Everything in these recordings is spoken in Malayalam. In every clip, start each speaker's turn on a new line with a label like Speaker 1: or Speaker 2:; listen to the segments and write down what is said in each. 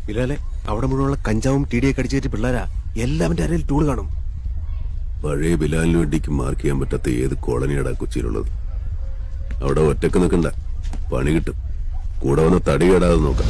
Speaker 1: ബിലാലെ, അവിടെ മുഴുവനുള്ള കഞ്ചാവും ടിഡിയൊക്കെ അടിച്ചേറ്റ് പിള്ളേരാ. എല്ലാവന്റെ അരയിൽ ടൂൾ കാണും.
Speaker 2: പഴയ ബിലാലിന് വേണ്ടിക്ക് മാർക്ക് ചെയ്യാൻ പറ്റാത്ത ഏത് കോളനിയാടാ കൊച്ചിയിലുള്ളത്? അവിടെ ഒറ്റക്ക് നിൽക്കണ്ട, പണി കിട്ടും. കൂടെ വന്ന് തടി കേടാതെ നോക്കാം.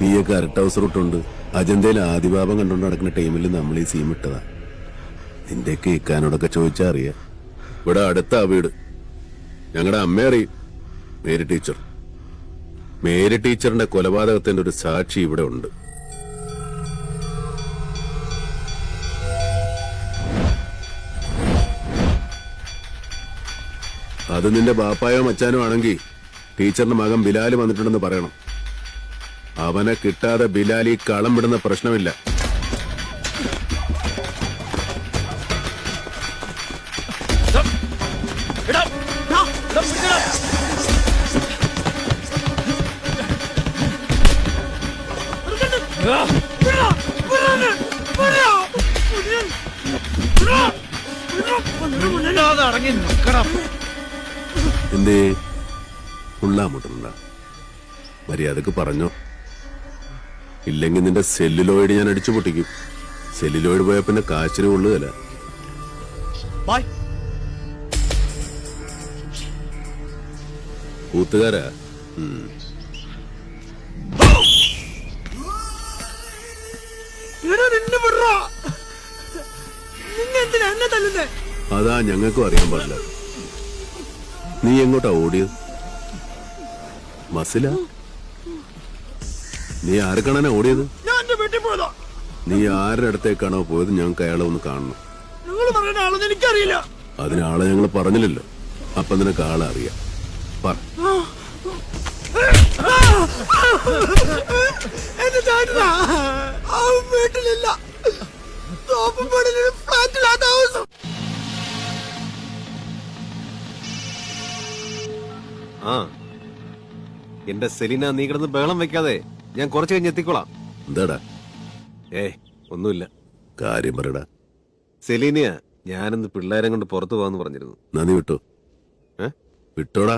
Speaker 2: നീയൊക്കെ അരട്ട ഹൗസ് റൂട്ടുണ്ട്. അജന്തയിൽ ആദിഭാവം കണ്ടുകൊണ്ട് നടക്കുന്ന ടൈമിൽ നമ്മൾ ഈ സീം ഇട്ടതാ. നിന്റെയൊക്കെ ഇക്കാനോടൊക്കെ ചോദിച്ചാ അറിയാം. ഇവിടെ അടുത്താ വീട്. ഞങ്ങളുടെ അമ്മ അറിയും, മേരി ടീച്ചർ. മേരി ടീച്ചറിന്റെ കൊലപാതകത്തിന്റെ ഒരു സാക്ഷി ഇവിടെ ഉണ്ട്. അത് നിന്റെ ബാപ്പായോ മച്ചാനോ ആണെങ്കിൽ ടീച്ചറിന്റെ മകൻ ബിലാല് വന്നിട്ടുണ്ടെന്ന് പറയണം. അവനെ കിട്ടാതെ ബിലാലി കളം വിടുന്ന പ്രശ്നമില്ല. എന്തേ ഉള്ളാമുട്ടുണ്ട? മര്യാദക്ക് പറഞ്ഞോ, ഇല്ലെങ്കിൽ നിന്റെ സെല്ലുലോയിഡ് ഞാൻ അടിച്ചു പൊട്ടിക്കും. സെല്ലുലോയിഡ് പോയാൽ പിന്നെ കാശിന് കൊള്ളുകയല്ല. കൂത്തുകാരാ? അതാ ഞങ്ങൾക്കും അറിയാൻ പാടില്ല. നീ എങ്ങോട്ടാ ഓടിയത്? മസില? നീ ആരെ കാണാനാ ഓടിയത്? നീ ആരുടെ അടുത്തേക്കാണോ പോയത്? ഞങ്ങൾക്ക് അയാളെ ഒന്ന് കാണണം.
Speaker 3: എനിക്കറിയില്ല.
Speaker 2: അതിനാളെ ഞങ്ങൾ പറഞ്ഞില്ലല്ലോ. അപ്പൊ നിനക്ക് ആളെ അറിയാം.
Speaker 3: വീട്ടിലില്ല.
Speaker 1: ആ, എന്റെ സെലീന, നീ കിടന്ന് ബഹളം വെക്കാതെ, ഞാൻ കുറച്ച് കഴിഞ്ഞ് എത്തിക്കോളാം.
Speaker 2: എന്താടാ?
Speaker 1: ഒന്നുമില്ല.
Speaker 2: കാര്യം പറയടാ.
Speaker 1: സെലീനയാ, ഞാനിന്ന് പിള്ളേരെ കൊണ്ട് പുറത്തു പോവാന്ന് പറഞ്ഞിരുന്നു.
Speaker 2: നന്ദി വിട്ടോ? വിട്ടോടാ.